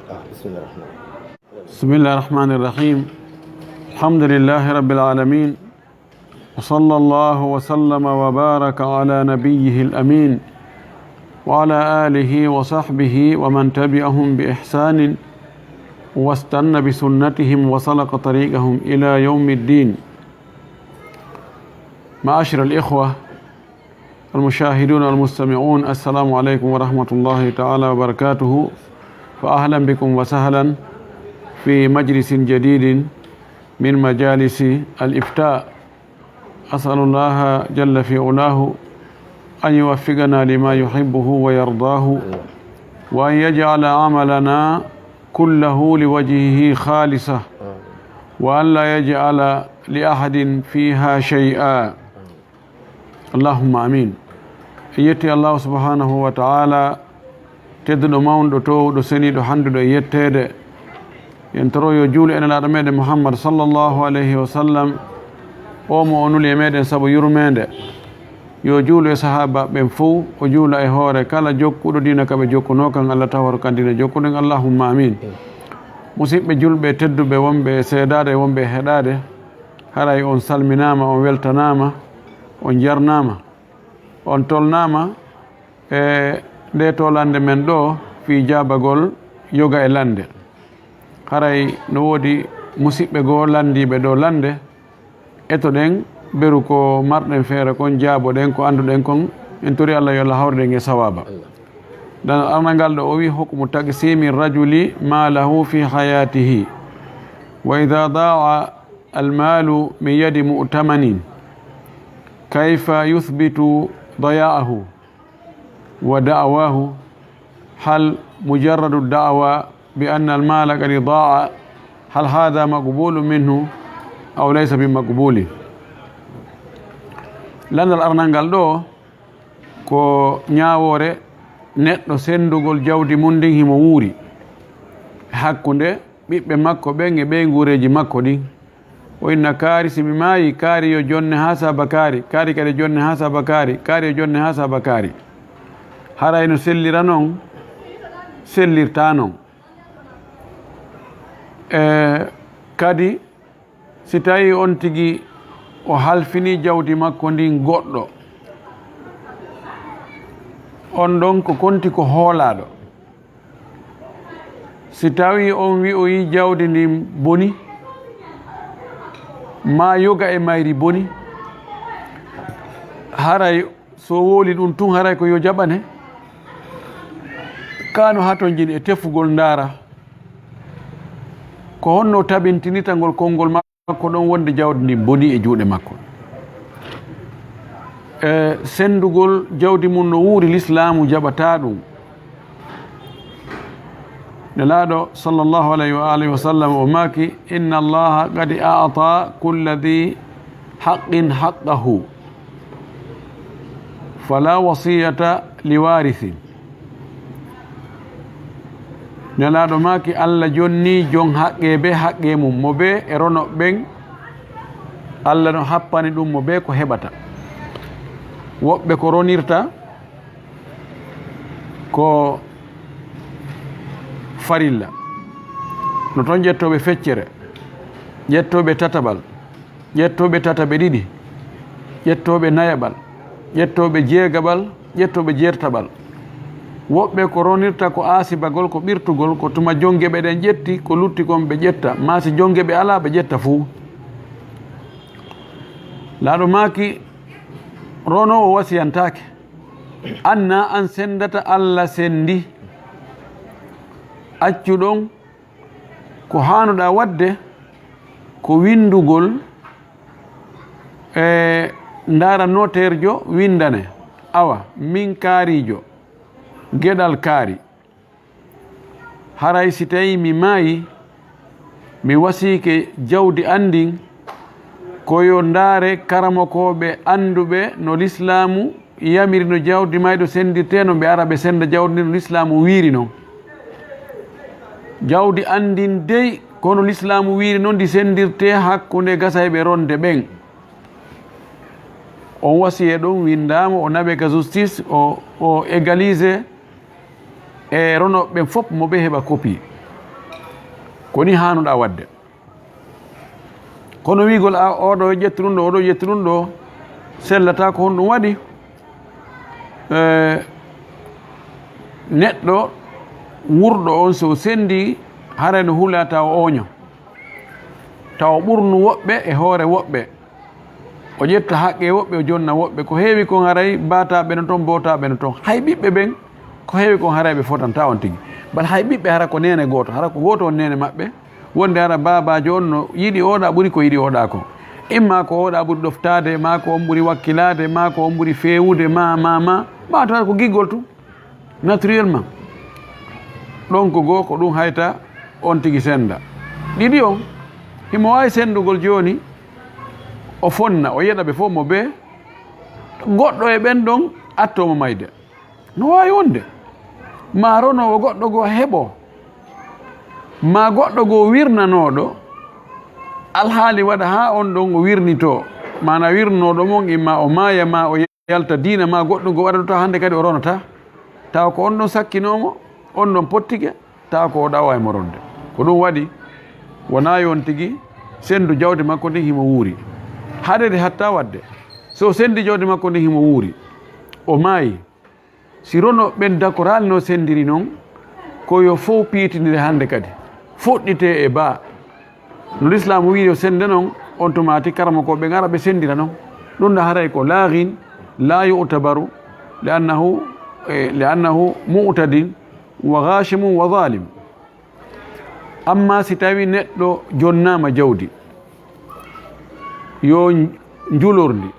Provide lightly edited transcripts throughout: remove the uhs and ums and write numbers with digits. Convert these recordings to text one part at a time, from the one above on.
بسم الله الرحمن الرحيم الحمد لله رب العالمين وصلى الله وسلم وبارك على نبيه الأمين وعلى آله وصحبه ومن تبعهم بإحسان واستنى بسنتهم وسلك طريقهم إلى يوم الدين. معاشر الإخوة المشاهدون والمستمعون، السلام عليكم ورحمة الله تعالى وبركاته، فأهلا بكم وسهلا في مجلس جديد من مجالس الإفتاء. أسأل الله جل في علاه أن يوفقنا لما يحبه ويرضاه، وأن يجعل عملنا كله لوجهه خالصة، وأن لا يجعل لأحد فيها شيئا، اللهم آمين. يتي الله سبحانه وتعالى تدل مون تو دو سني دو حمد دو يتede ينترو يجول ان الادمه محمد صلى الله عليه وسلم o mo onuli e meden sabu yurmende yo juulu e sahaba ben fou o juula e hoore kala jokkuɗo dina kaɓe jokkuno kan Allah tawaro kandina jokkuɗen, allahumma amin. musidɓe julɓe tedduɓe wonɓe seedade wonɓe heɗade, haray on salminama, on weltanama, on jarnama, on tolnama e nde to lande men ɗo fi jabagol yoga e lande. haray no woodi musidɓe goo landiɓe ɗo lande eto ɗen beru ko marɗen feere kon jaaboɗen ko anduɗen kon, en tori Allah yo Allah hawrden e sawaba. dan arnangal ɗo o wi hukmu taksimi rajuli malahu fi hayatihi wa idha daa almalu min yadi mu'tamanin kayfa yuthbitu daya'ahu wa da'wahu, hal mujarradu da'wa bi anna almala qad da'a, hal hadha maqbulun minhu aw laysa bi maqbulin. landal arnangal ɗo ko ñaawore neɗɗo sendugol jawdi mum ndin himo wuuri hakkunde ɓiɓɓe makko ɓen e ɓey nguureji makko ɗin. o inna kaari simi maayi, kaari yo jonne ha saba kaari, kaari kadi jonne ha saba kaari, kaari yo jonne ha saba kaari. haray no sellira noon sellirta noon. kadi si tawi on tigi o halfini jawdi makko ndin goɗɗo, on ɗon ko konti ko hoolaɗo. si tawi on wi o yi jawdi ndin boni, ma yoga e mayri boni, haray so wooli ɗum tun haray ko yo jaɓane kano ha ton jini e tefugol ndaara ko honno tabintinitangol konngol makko ɗon wonde jawdi ndin boni e juuɗe makko. sendugol jawdi mum no wuuri l'islamu jaɓata ɗum. nelaɗo sallllahu alayhi wa alihi wa sallam o maaki inna allaha qad a'ta kulla dhi haqqin haqqahu fala wasiyata liwarithin. nelaɗo maaki Allah jonni jon haqqe be haqqe mum, mo be e rono ɓen Allah no happani ɗum mo be ko heɓata. woɓɓe ko ronirta ko farilla, no toon ƴettoɓe feccere, ƴettoɓe tatabal, ƴettoɓe tataɓe ɗiɗi, ƴettoɓe nayaɓal, ƴettoɓe jeegaɓal, ƴettoɓe jeertaɓal. woɓɓe ko ronirta ko aasibagol, ko ɓirtugol, ko tuma jongeɓe ɗen ƴetti ko lutti kon ɓe ƴetta, ma si jongeɓe ala ɓe ƴetta fuu. laaɗo maaki rono o wasiyantake, anna an sendata Allah sendi, accuɗon ko hanuɗa wadde ko windugol e ndara noterjo windane awa min kaarijo geɗal kaari. haray si tawi mi maayi mi wasike jawdi andin koyo ndaare karamokoɓe anduɓe no l'islamu yamiri no jawdi mayɗo sendirte, no ɓe ara ɓe senda jawdi ndi no l'islamu wiiri noon. jawdi andin dey kono l'islamu wiiri noon ndi sendirte hakkunde gasa e ɓe ronde ɓen. on wasiye ɗum windama, o naɓe ka justice o égalise e ronoɓe fof mo ɓe heɓa copie. ko ni hanuɗa wadde kono wigol oɗo ƴetti ɗum ɗo oɗo ƴetti ɗum ɗo sellata ko honɗum waɗi neɗɗo wurɗo on so sendi hara no huula taw oño taw ɓurnu woɓɓe e hoore woɓɓe o ƴetta haqqe woɓɓe o jonna woɓɓe ko heewi kon haray bataɓe no toon botaɓe no toon hay ɓiɓɓe ɓen ko heewi kon haray ɓe fotanta on tigi bal hay ɓiɓɓe hara ko nene goto hara ko goto on nene maɓɓe wonde hara babajo on no yiɗi oɗa ɓuuri ko yiɗi oɗa ko imma ko oɗa ɓuuri ɗoftade ma ko on ɓuuri wakkilade ma ko on ɓuuri fewude ma tawata ko giggol tum naturellement ɗon ko goo ko ɗum hayta on tigi senda ɗiɗi on himo wawi sendugol joni o fonna o yeɗa ɓe fof mo be goɗɗo e ɓen ɗon attomo mayde no wawi wonde ma ronowo goɗɗo goo heɓo ma goɗɗo goo wirnanoɗo alhaali waɗa ha on ɗon o wirnito mana wirnoɗo mon imma o maaya ma o yalta diina ma goɗɗo goo waɗa taw hande kadi o ronata taw ko on ɗon sakkinomo on ɗon pottike taw ko o ɗawa e moronde ko ɗum waɗi wona yon tigi sendu jawdi makko ndi himo wuuri haɗede hatta wadde so sendi jawdi makko ndi himo wuuri o maayi si rono ɓen dakoral no sendiri noon koyo fof piitidire hande kadi fuɗɗite e ba no l'islam wi yo sende noon on tumati karama ko ɓe gara ɓe sendira noon ɗum da haray ko laahin la yu'tabaru li'annahu mu'tadin wa ghashimun wa zalim amma si tawi neɗɗo jonnama jawdi yo julordi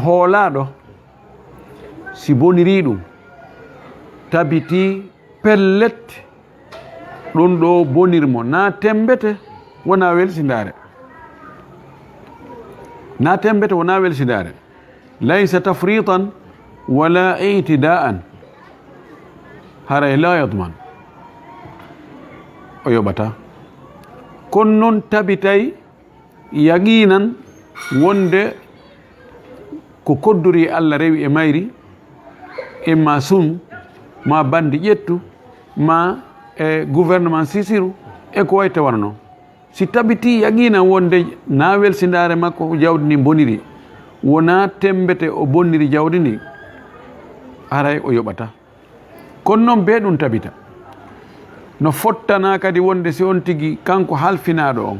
hoolaɗo si boniri ɗum tabiti pellet ɗum ɗo bonirmo na tembete wona welsidare na tembete wona welsidare laysa tafritan wala itida'an haray la yadman o yoɓata kon noon tabitay yaqinan wonde ko koddori Allah rewi e mayri imma sum ma bandi ƴettu ma e gouvernement sisiru e ko way tawana noon si tabiti yaqinan wonde na welsidare makko jawdi ndi boniri wona tembete o bonniri jawdi ndi haray o yoɓata kono noon be ɗum tabita no fottana kadi wonde si on tigi kanko halfinaɗo on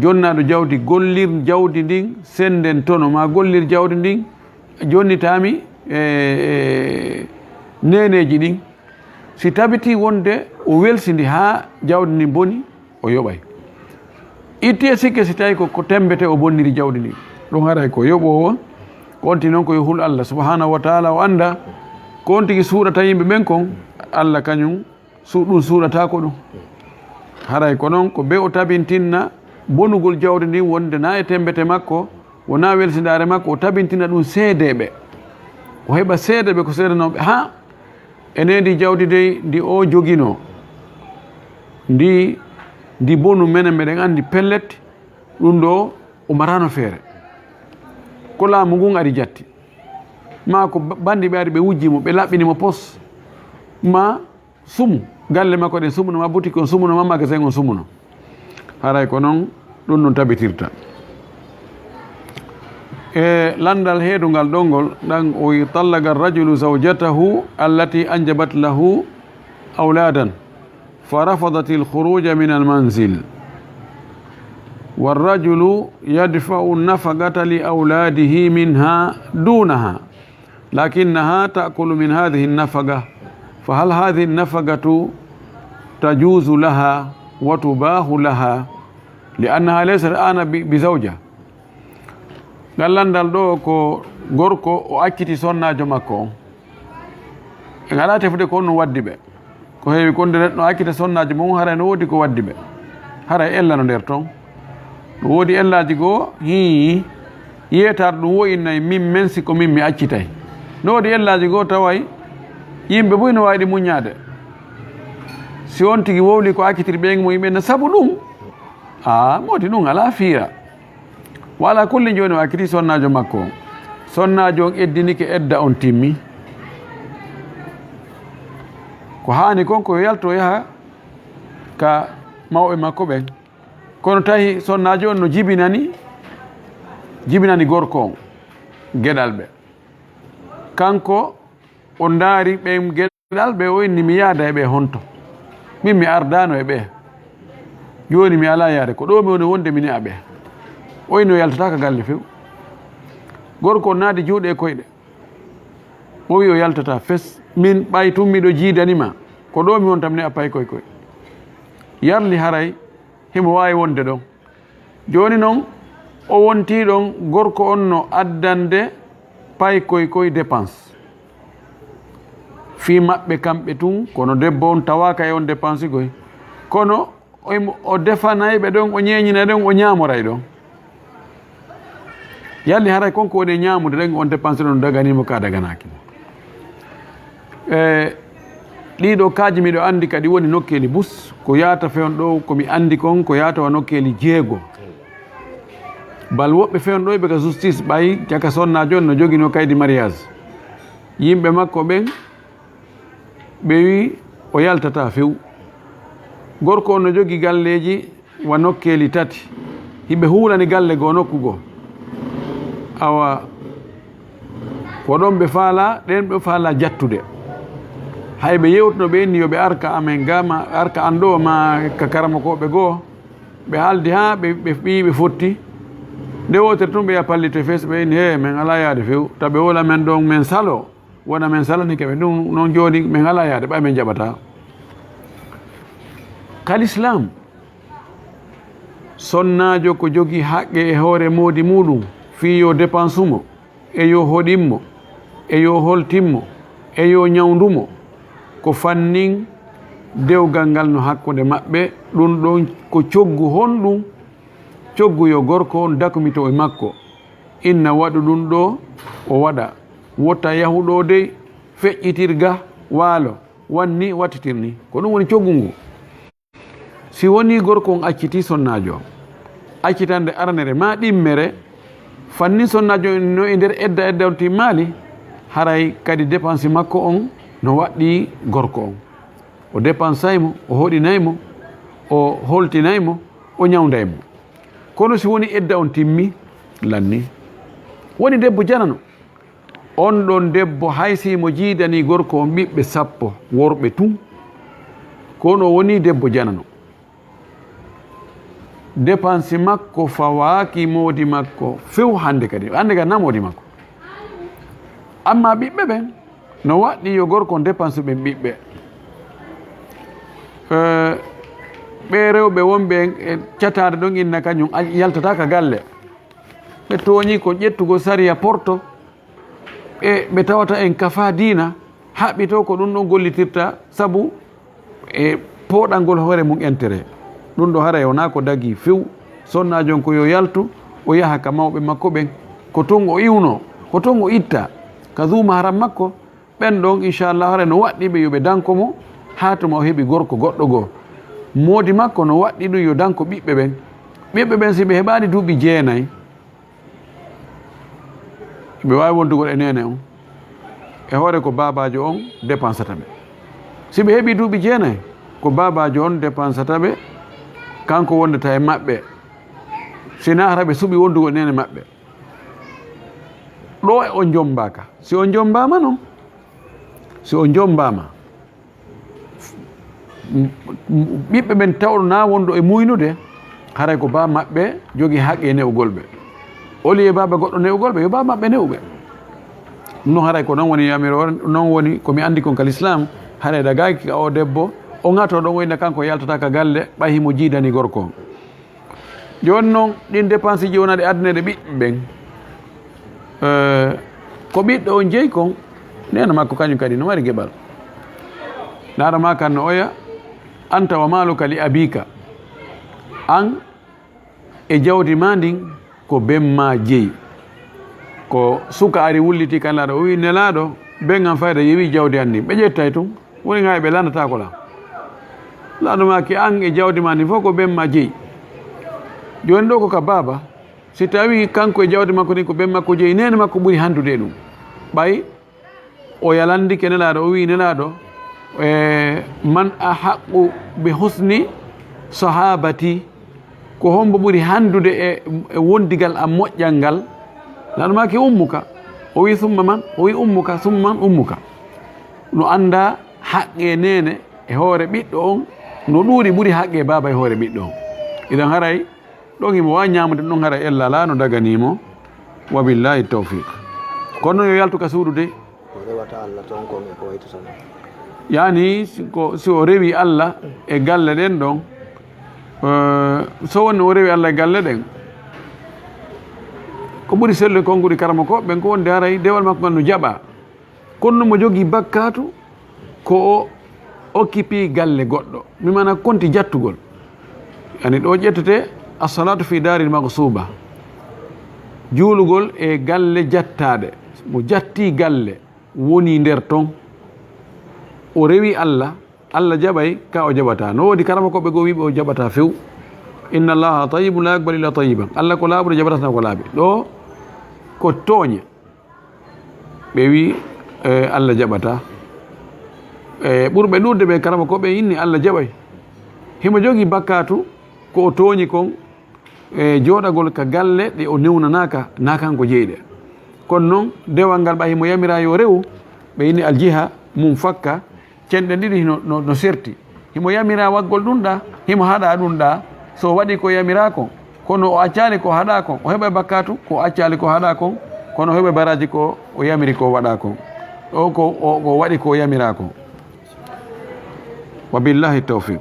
jonnaɗo jawdi gollir jawdi ndin senden tono ma gollir jawdi ndin jonnitami neneji ɗin si tabiti wonde o welsidi ha jawdi ndin boni o yoɓay itti e sikke si tawi ko tembete o bonniri jawdi ndi ɗum haray ko yoɓowo ko onti noon ko yo hul Allah subhanahu wa taala o anda ko on tigi suurata yimɓe ɓen kon Allah kañum ɗum suurata ko ɗum haray ko noon ko be o tabintinna bonugol jawdi ndin wonde na e tembete makko wona welsidare makko o tabintina ɗum seedeɓe o heɓa seedeɓe ko seedanoɓe ha enedi jawdi dey ndi o jogino ndi bonu menen meɗen andi pellet ɗum ɗo o marano feere ko laamu ngun ari jatti ma ko bandi ɓe ari ɓe wujjimo ɓe laɓɓinimo pos ma sumu galle makko ɗen sumuno ma boutique on sumuno ma magasin on sumuno haray ko noon ɗum ɗum tabitirta e landal heedungal ɗongol ɗan o tallaga rajulu zawjatahu allati anjabat lahu awladan fa rafadat alkhuruja min almanzil والرجل يدفع النفقة لأولاده منها دونها لكنها تأكل من هذه النفقة فهل هذه النفقة تجوز لها وتباح لها لأنها ليست الآن بزوجة قال لندل دو كو غوركو o acciti sonnajo makko en ala tefude ko no waddi ɓe ko heewi konde neɗɗo accita sonnajo mum haray no woodi ko waddi ɓe haray ella no nder toon no woodi ellaji goo yeetar ɗum woyinnayi min men siko min mi accitay no woodi ellaji goo taway yimɓe boy no wawi ɗi muñade si on tigi wowli ko accitiri ɓeygu mo yimɓe no saabu ɗum modi ɗum ala fiira wala kulli joni o acciti sonnajo makko sonnajo on eddinike edda on timmi ko hani konko yo yalto yaha ka mawɓe makko ɓen kono tawi sonnajo on no jibinani gorko on geɗal ɓe kanko o ndaari ɓen geɗal ɓe o inni mi yaada e ɓe honto min mi ardano e ɓe joni mi ala yaade ko ɗo mi woni wonde mini aɓe o inni o yaltataka galle few gorko on naadi juuɗe e koyɗe o wi o yaltata fes min ɓay tummiɗo jiidanima ko ɗo mi wonta mini a pay koye koye yarli haray himo wawi wonde ɗon joni noon o wonti ɗon gorko on no addande pay koye dépense fi maɓɓe kamɓe tun kono debbo on tawaka e on dépense goy kono o defanayɓe ɗon o ñeñina ɗon o ñamoray ɗon yalli haray konko woni ñamude ɗen on dépense ɗon daganimo ka daganakimo ɗiɗo kaji miɗo andi kadi woni nokkeli bus ko yata fewn ɗo komi andi kon ko yatawa nokkeli 6 bal woɓɓe fewn ɗo ɓe ka justice ɓay caka sonnajo on no jogino kaydi mariage yimɓe makko ɓen ɓe wi o yaltata few gorko on no jogi galleji wa nokkeli 3 hiɓe huulani galle goo nokkugo awa ko ɗon ɓe faala ɗen ɓe faala jattude hay ɓe yewtuno ɓe inni yoɓe arka amen gama arka an ɗo ma ka karamakoɓe goo ɓe haaldi ha ɓe ɓi ɓe fotti nde wotere tun ɓe ya pallite fes ɓe inni he min ala yaade few taw ɓe wola men ɗon min salo wona min salanike ɓe ɗum noon joni min ala yaade ɓay min jaɓata kalislam sonnajo ko jogi haqqe e hoore moodi muɗum fi yo dépense mo e yo hoɗinmo e yo holtinmo e yo ñawdumo ko fannin dewgal ngal no hakkude maɓɓe ɗum ɗon ko coggu honɗum coggu yo gorko on dakumito e makko inna waɗu ɗum ɗo o waɗa wotta yahuɗo dey feƴƴitirga waalo wanni wattitirni ko ɗum woni coggu ngu si woni gorko on acciti sonnajo accitande arnere ma ɗimmere fanni sonnajo no e nder edda on timmali haray kadi dépense makko on no waɗɗi gorko on o dépensaymo o hoɗinaymo o holtinaymo o ñawdaymo kono si woni edda on timmi lanni woni debbo janano on ɗon debbo haysimo jiidani gorko on ɓiɓɓe 10 worɓe tun kono woni debbo janano dépense makko fawaki moodi makko few hande kadi namodi makko amma ɓiɓɓe ɓen no waɗɗi yo gorko dépense ɓen ɓiɓɓe ɓe rewɓe wonɓe e catade ɗon inna kañum yaltata ka galle ɓe tooñi ko ƴettugo sariya porto ɓe tawata en kafa diina haɓɓito ko ɗum ɗon gollitirta sabu e poɗalngol hoore mum intérêt ɗum ɗo haray wona ko dagi few sonnajon ko yo yaltu o yaha ka mawɓe makko ɓen ko ton o iwno ko ton o itta ka duma haram makko ɓen ɗon inchallah haray no waɗɗiɓe yoɓe danko mo ha tuma o heeɓi gorko goɗɗo goo moodi makko no waɗɗi ɗum yo danko ɓiɓɓe ɓen si ɓe heɓani duuɓi 9 ɓe wawi wondugo e nene on e hoore ko babajo on dépensata ɓe si ɓe heeɓi duuɓi 9 ko babajo on dépensata ɓe kanko wondata e maɓɓe sina hara ɓe suɓi wondugo nene maɓɓe ɗo e o jombaka si o jombama noon si o jombama ɓiɓɓe ɓen tawɗo na wondo e muynude haray ko ba maɓɓe jogi haqqe e newgol ɓe oli e baba goɗɗo newgol ɓe yo ba maɓɓe newɓe ɗum noon haray ko noon woni yamiro noon woni komi andi kon kal islam haray dagaki ka o debbo o ŋato ɗon oyna kanko yaltata ka galle ɓay himo jiidani gorko on joni noon ɗin dépense ji wonade adnede ɓiɓɓe ɓen ko ɓiɗɗo on jeeyi kon neno makko kañum kadi no mari geɓal naɗa ma kan no oya anta wa maluka li abika an e jawdi ma ndin ko bemma jeeyi ko suka ari wulliti kan laaɗo o wi nelaɗo ben an fayda yewi jawdi an ndin ɓe ƴettay tum woni hay ɓe landata ko la laaɗo ma ki an e jawdi ma ndin fof ko bemma jeeyi joni ɗo ko ka baba si tawi kanko e jawdi makko ndin ko ben makko jeeyi nene makko ɓuuri handude ɗum ɓay o yalandike nelaɗo o wi nelaɗo man ahaqu bi husni sahabati ko hombo ɓuri handude e wondigal am moƴƴal ngal lanmaki ummuka o wi summa man o wi ummuka summa man ummuka no anda haqqe nene e hoore ɓiɗɗo on no ɗuuri ɓuri haqqe baba e hoore ɓiɗɗo on idan haray ɗon himo wawi ñamude ɗon haray ella la no daganimo wa billahi tawfiq kono yo yaltuka suudude yani si o rewi Allah e galle ɗen ɗon so woni o rewi Allah e galle ɗen ko ɓuri sellude konngudi karama ko ɓen ko wonde haray dewal makko ngal no jaɓa kono mo jogii bakkatu ko o occupi galle goɗɗo mimana konti jattugol yani ɗo ƴettete assalatu fi daril magsuba juulugol e galle jattade mo jatti galle woni nder ton o rewi Allah Allah jaɓay ka o jaɓata no wodi karama koɓe goo wiɓe o jaɓata few inna allaha tayyibun la yaqbalu illa tayyiban Allah ko laaɓude jaɓatata ko laaɓi ɗo ko tooñe ɓe wi Allah jaɓata ɓurɓe ɗurde ɓe karama koɓe inni Allah jaɓay himo jogii bakkatu ko o tooñi kon jooɗagol ka galle ɗe o newnanaka nakanko jeyɗe kono noon dewal ngal ɓa himo yamira yo rew ɓe inni aljiha mum fakka cenɗe ɗiɗi no serti himo yamira waggol ɗum ɗa himo haɗa ɗum ɗa so waɗi ko yamira kon kono o accali ko haɗa kon o heɓa bakkatu ko accali ko haɗa kon kono o heɓa baraji ko o yamiri ko waɗa kon ɗo ko waɗi ko yamira kon wa billahi tawfiq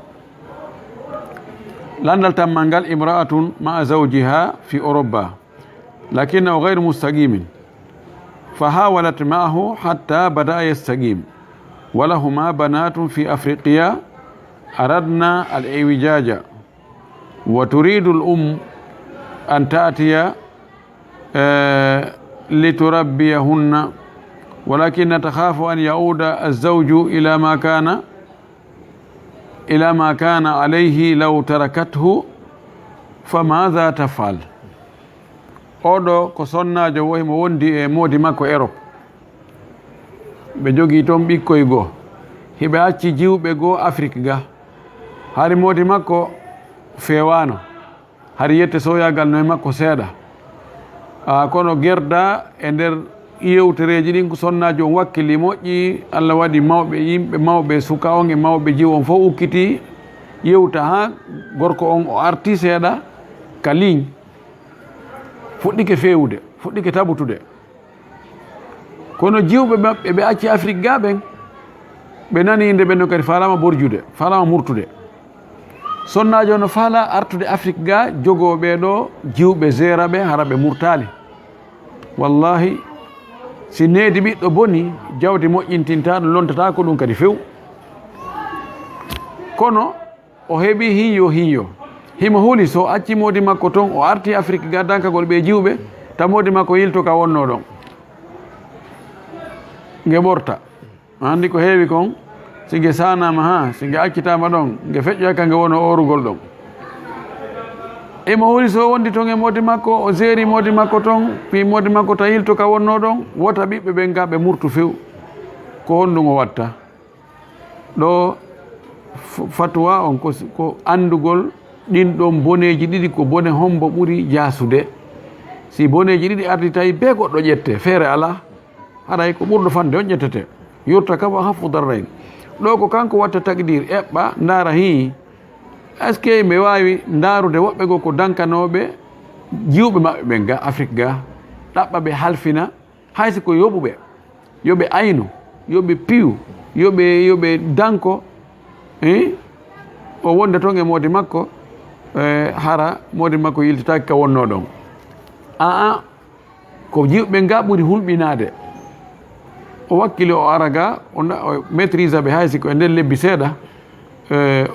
landal tammal ngal imra'atun ma'a zawjiha fi Europa lakinnahu ghayru mustaqimin فحاولت معه حتى بدأ يستقيم ولهما بنات في أفريقيا أردنا الإعوجاج وتريد الأم أن تأتي لتربيهن ولكن تخاف أن يعود الزوج إلى ما كان عليه لو تركته فماذا تفعل oɗo ko sonnajo wohimo wondi e moodi makko Europe ɓe jogii toon ɓikkoye goo hiɓe acci jiwɓe goo Afrique ga hari moodi makko fewano hari yette soyagal no e makko seeɗa kono gerda e nder yewtereji ɗin ko sonnajo on wakkili moƴƴi Allah waɗi mawɓe yimɓe mawɓe suka on e mawɓe jiw on fof ukkiti yewta ha gorko on o arti seeɗa ka ligne fuɗɗike fewude fuɗɗike taɓutude kono jiwɓe maɓɓe ɓe acci Afrique ga ɓen ɓe nani inde ɓen no kadi falama borjude falama murtude sonnajo no faala artude Afrique ga jogoɓe ɗo jiwɓe gera ɓe hara ɓe murtali wallahi si needi ɓiɗɗo boni jawdi moƴƴintintaɗo lontata ko ɗum kadi few kono o heeɓi hiyo himo huuli so acci moodi makko toon o arti Afrique ga dankagol ɓe jiwɓe ta moodi makko yilto ka wonno ɗon nge ɓorta andi ko heewi kon si nge sanama ha si nge accitama ɗon nge feƴƴoy ka nge wono orugol ɗon imo huuli so wondi toon e moodi makko o seeri moodi makko toon fi moodi makko ta yilto ka wonno ɗon wota ɓiɓɓe ɓen ga ɓe murtu few ko honɗum o watta ɗo fatwa on ko andugol ɗin ɗon boneji ɗiɗi ko bone hombo ɓuri jasude si boneji ɗiɗi ardi tawi be goɗɗo ƴette feere ala haɗay ko ɓurɗo fande on ƴettete yurta kam o haffu darrayn ɗo ko kanko watta taqdir eɓɓa ndaara hi est ce que ɓe wawi ndaarude woɓɓe goo ko dankanoɓe jiwɓe maɓɓe ɓen ga Afrique ga ɗaɓɓa ɓe halfina haysi ko yoɓuɓe yoɓe aynu yoɓe piyu yoɓe danko o wonde toon e moodi makko hara moodi makko yiltitaki ka wonno ɗon ko jiwɓe nga ɓuri hulɓinade o wakkili o ara ga o maitrise ɓe haysi ko e nder lebbi seeɗa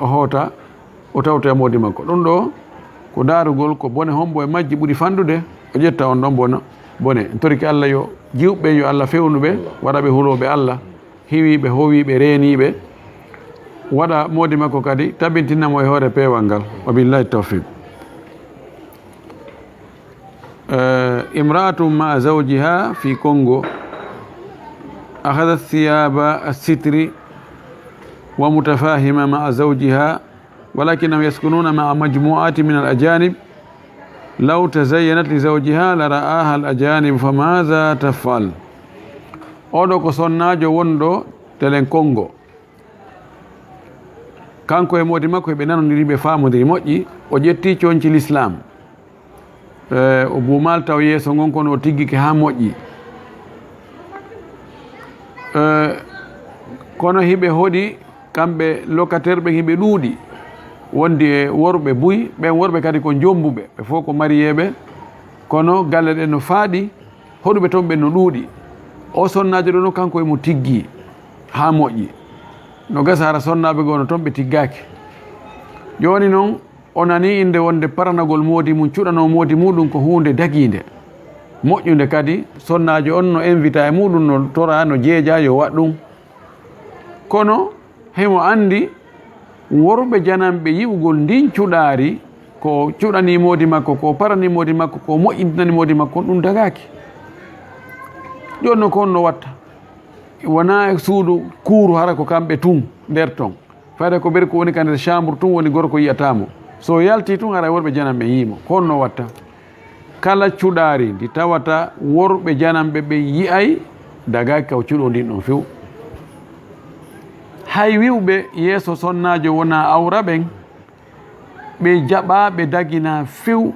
o hoota o tawta e moodi makko ɗum ɗo ko darugol ko bone hombo e majji ɓuri fandude o ƴetta on ɗon bone en toriki Allah yo jiwɓe yo Allah fewnuɓe waɗaɓe huloɓe Allah hiwiɓe howiɓe reeniɓe waɗa moodi makko kadi tabintinamo e hoore peewal ngal wa billahi tawfiq imra'atun ma'a zawjiha fi Congo أخذت ثياب الستر ومتفاهمة مع زوجها ولكنهم يسكنون مع مجموعات من الأجانب لو تزينت لزوجها لرآها الأجانب فماذا تفعل oɗo ko sonnajo wonɗo telen kongo kanko e modi makko ɓe nanodiri ɓe famodiri moƴƴi o ƴetti coñci l'islam o buumal taw yeeso ngon kono o tiggike ha moƴƴi kono hiɓe hoɗi kamɓe locataire ɓe hiɓe ɗuuɗi wondi e worɓe buy ɓen worɓe kadi ko jombuɓe ɓe fof ko mariyeɓe kono galle ɗen no faaɗi hoɗuɓe toon ɓe no ɗuuɗi o sonnajo ɗo no kanko emo tiggi ha moƴƴi no gasa hara sonnaɓe goo no toon ɓe tiggaki joni noon o nani inde wonde paranagol moodi mum cuɗano moodi muɗum ko hunde daguide moƴƴude kadi sonnajo on no invita e muɗum no tora no jeeja yo wat ɗum kono hemo andi worɓe jananɓe yi'ugol ndin cuɗaari ko cuɗani moodi makko ko parani moodi makko ko moƴƴintinani moodi makko ɗum dagaki jonno ko on no watta wona e suudu kuuru hara ko kamɓe tun nder ton fayde ko ɓeri ko woni ka nder chambre tun woni gorko yiyatamo so yalti tun hara worɓe jananɓe yiimo ko on no watta kala cuɗaari ndi tawata worɓe jananɓe ɓe yiyay dagaki kaw cuɗo ndin ɗon few hay wiwɓe yeeso sonnajo wona awra ɓen ɓe jaɓa ɓe dagina few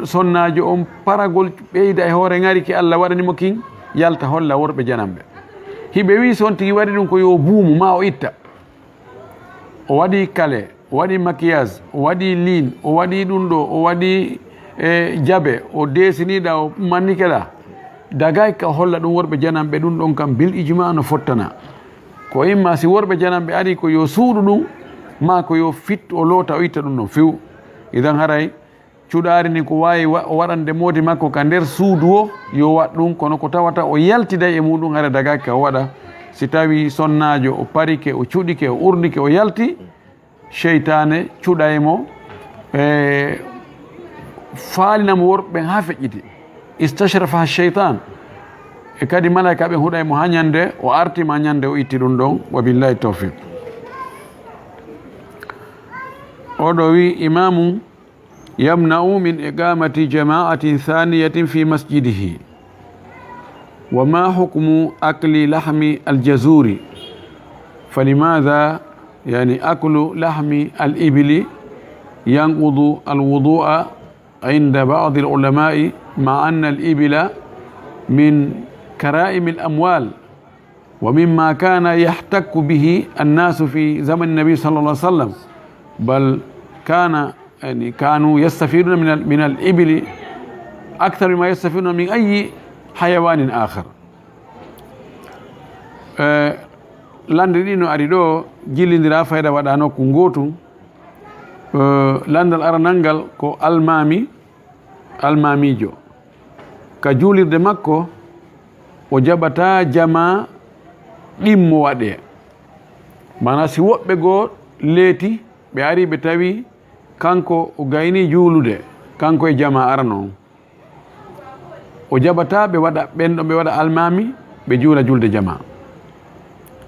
sonnajo on paragol ɓeyda e hoore ngari ki Allah waɗanimo kin yalta holla worɓe jananɓe hiɓe wi son tigi waɗi ɗum ko yo buumu ma o itta o waɗi kale o waɗi maquillage o waɗi lin o waɗi ɗum ɗo o waɗi jabe o desiniɗa o mannikeɗa dagay ka holla ɗum worɓe jananɓe ɗum ɗon kam bil ijma no fottana ko imma si worɓe jananɓe ari ko yo suuɗu ɗum ma ko yo fit o loota o itta ɗum ɗon few idan haray cuɗaari ni ko wawi o waɗande moodi makko ka nder suudu o yo wat ɗum kono ko tawata o yaltiday e muɗum hara dagaki ka o waɗa si tawi sonnajo o parike o cuɗike o urnike o yalti cheytane cuɗaymo faalinamo worɓeɓen ha feƴƴiti istashrafa cheytan e kadi malaika ɓe huɗaymo ha ñande o artima ñande o itti ɗum ɗon wa billahi tawfiq oɗo wi imamu yamna'u min iqamati jama'atin thaniyatin fi masjidihi wa ma hukmu akli lahmi aljazuri فلماذا يعني أكل لحم الإبل ينقض الوضوء عند بعض العلماء مع أن الإبل من كرائم الأموال ومما كان يحتك به الناس في زمن النبي صلى الله عليه وسلم بل كانوا يستفيدون من الإبل أكثر مما يستفيدون من أي حيوان آخر lande ɗi no ari ɗo jillidira fayda waɗano ko gotum landal aranal ngal ko almamijo ka juulirde makko o jaɓata jama ɗimmo waɗe mana si woɓɓe goo leeti ɓe ari ɓe tawi kanko o gayni juulude kanko e jama arano on o jaɓata ɓe waɗa ɓenɗo ɓe waɗa almami ɓe juula julde jama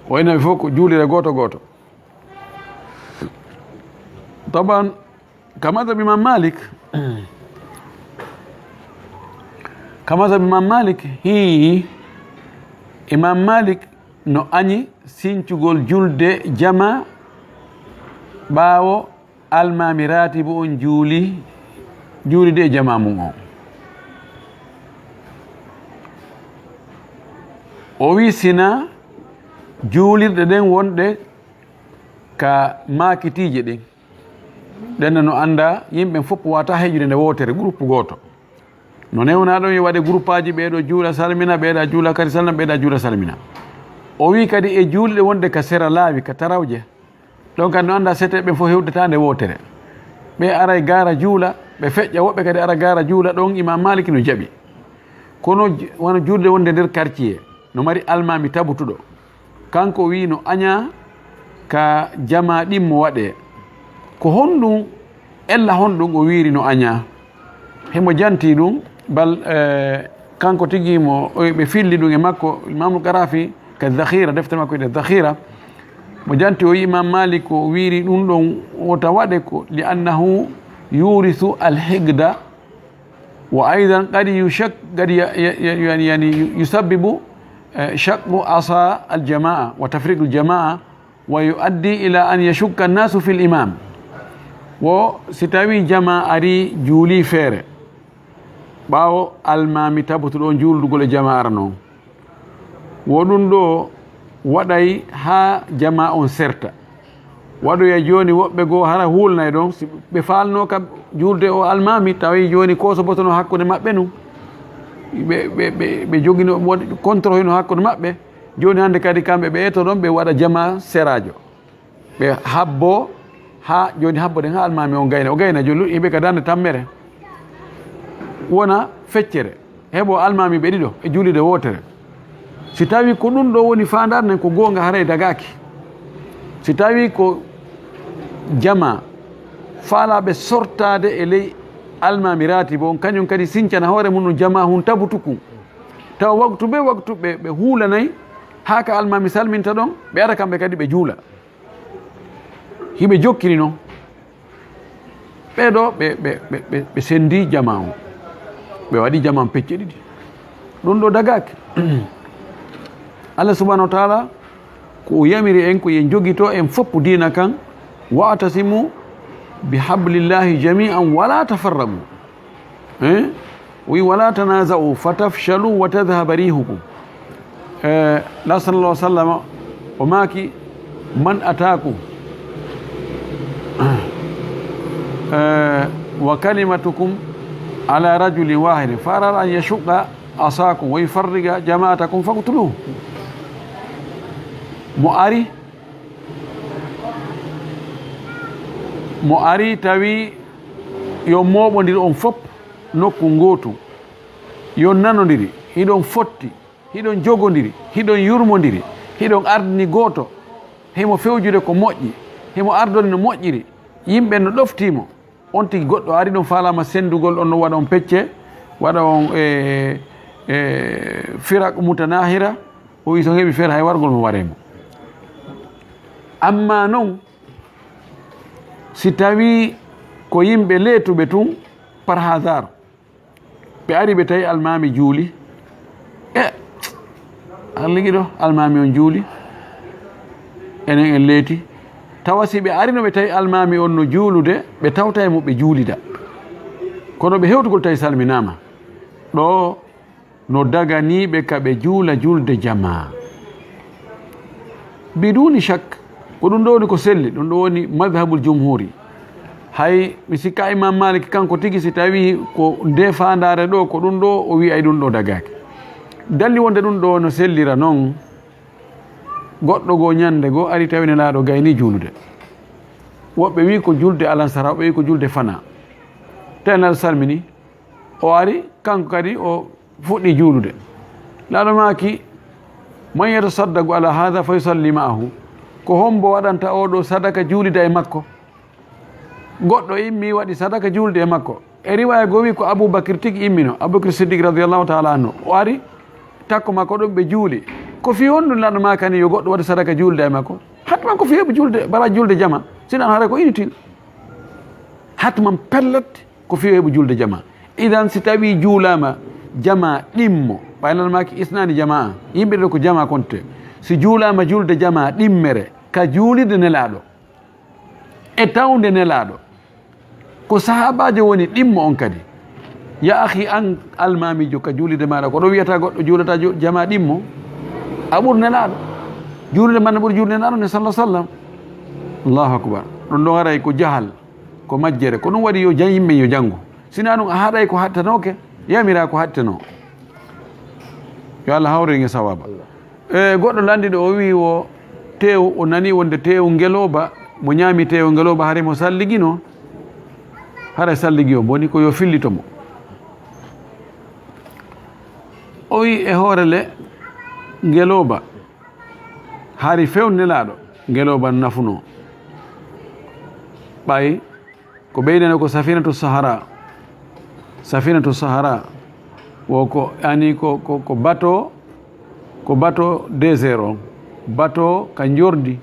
o inaɓe fof ko juulire goto goto taban kamasa bimam malik hi imam malik no añi sincugol julde jama ɓaawo almami ratibo on juulide e jama mum o wi sina juulirɗe ɗen wonɗe ka makitiije ɗen ɗenne no anda yimɓe fof wata heƴude nde wotere groupe goto no newna ɗon yo waɗe groupe aji ɓeeɗo juula salmina ɓeeɗa juula kadi salmina ɓeeɗa juula salmina o wi kadi e juulɗe wonde ka sera laawi ka tarawje ɗon kadi no anda sete ɓen fof hewdeta nde wotere ɓe ara gara juula ɓe feƴƴa woɓɓe kadi ara gara juula ɗon imam malik no jaɓi kono wono juulde wonde nder quartier no mari almami tabutuɗo kanko wi no aña ka jama ɗimmo waɗe ko honɗum ella honɗum o wiiri no aña hemo janti ɗum bal kanko tigimo ɓe filli ɗum e makko imamu karafi ka dhahira defte makko ede dhahira mo janti o imam malik ko wiiri ɗum ɗon wota waɗe ko li annahu yurithu alhigda wa aidan qad yani yusabbibu shaqqu asa aljamaa wa tafriqu aljamaa wa yuaddi ila an yashukka annasu fi limam wo si tawi jama ari juuli feere ɓaawo almami tabutuɗo juuldugol e jama ara noon wo ɗum ɗo waɗay ha jama on serta waɗoya joni woɓɓe goo hara hulnay ɗon si ɓe falno kam julde o almami tawi joni kosobotono hakkude maɓɓe nu ɓe joguino contrôle no hakkude maɓɓe joni hande kadi kamɓe ɓe eto ɗon ɓe waɗa jama serajo ɓe habbo ha joni habboden ha almami o gayna joni yimɓe ka dande tammere wona feccere heɓo almami ɓe ɗiɗo e julide wotere si tawi ko ɗum ɗo woni fandar nen ko gonga haray dagaki si tawi ko jama faalaɓe sortade e ley almami ratibo on kañum kadi sincana hoore mum no jama hun tabutuku tawa waktu ɓe huulanay ha ka almami salminta ɗon ɓe ara kamɓe kadi ɓe juula hiɓe jokkiri noon ɓeɗo ɓe sendi jama o ɓe waɗi jama pecce ɗiɗi ɗum ɗo dagaki Allah subhanahu wa taala ko o yamiri en ko yen joguito en foppu dina kan wa'tasimu bihablillahi jami'an wala tafarragu wi wala tanaza'u fatafshalu wa tadhhaba rihukum la sallallahu alaihi wasallam o maki man ataku wa kalimatukum ala rajulin wahidin farara an yashqa asakum wa yufarriga jama'atakum faqtuluhu mo ari tawi yo moɓodiri on fop nokku gotu yo nanodiri hiɗon fotti hiɗon jogodiri hiɗon yurmodiri hiɗon ardini goto himo fewjude ko moƴƴi himo ardoni no moƴƴiri yimɓe no ɗoftimo on tigi goɗɗo ari ɗon falama sendugol on no waɗa on pecce waɗa on firaq mutanahira o wi so heeɓi feere hay wargol mo waremo amma noon si tawi ko yimɓe leetuɓe tun par hasard ɓe ari ɓe tawi almami juuli ligui ɗo almami on juuli enen en leeti tawa si ɓe arino ɓe tawi almami on no juulude ɓe tawta e mo ɓe juulida kono ɓe hewtugol tawi salminama ɗo no daganiɓe ka ɓe juula julde jama biduni shak ko ɗum ɗo woni ko selli ɗum ɗo woni madhabul jumhuri hay mi sikka imam malik kanko tigi si tawi ko nde fandare ɗo ko ɗum ɗo o wi ay ɗum ɗo dagaki dalli wonde ɗum ɗo no sellira noon goɗɗo goo ñande goo ari tawi ne laaɗo gayni juulude woɓɓe wi ko julde alansara woɓɓe wi ko julde fana tenal salmini o ari kanko kadi o fuɗɗi juulude laaɗo maki man yatasaddagu ala hada fa yusalli ma'ahu ko hombo waɗanta oɗo sadaka juulida e makko goɗɗo immi waɗi sadaka juulde e makko e riwaya goo wi ko aboubacry tigi immino aboubacry siddiq radiallahu taala anhu o ari takko makko ɗum ɓe juuli ko fi honɗum laaɗo ma kani yo goɗɗo waɗa sadaka juulde e makko hatman ko fi heɓe julde bara julde jama sinan haara ko inutile hatman pellat ko fi heɓe julde jama idan si tawi juulama jama ɗimmo ɓaylanmaki isnani jama yimɓe ɗo ko jama konte si juulama julde jama ɗimmere ka juulide nelaɗo e tawde nelaɗo ko sahabajo woni ɗimmo on kadi ya ahi an almamijo ka juulide maɗa ko ɗo wiyata goɗɗo juulata jama ɗimmo a ɓuur nelaɗo juulde manne ɓuuri juulde nelaɗo ne sallah sallam allahu akbar ɗum ɗon aray ko jahal ko majjere ko ɗum waɗi yo yimɓe yo janngo sina ɗum a haɗay ko hattanoke yamira ko hattano yo Allah hawrenge sawaba goɗɗo landiɗo o wi o tew o nani wonde tew ngeloba mo ñaami tew ngeloba haare mo salligino haara salligi o boni ko yo fillitomo o wi e hoorele ngeloba haari fewnelaɗo ngeloba nafuno ɓay ko ɓeydene ko safinatu sahara wo ko ani ko bateau désert o bateau ka jordi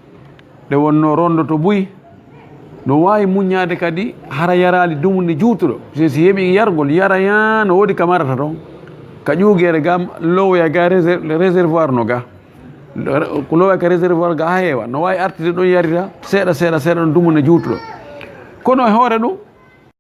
nde wonno rondoto buyi no wawi muññade kadi hara yarali dumunde juutuɗo si heeɓi yargol yara ya no woodi kamarata toon ka ƴuugere gam lowoya ga réservoir no ga ko lowoya ka réservoir ga ha heewa no wawi artide ɗon yarira seeɗa seeɗa seeɗa ɗon dumunde juutuɗo kono e hoore ɗum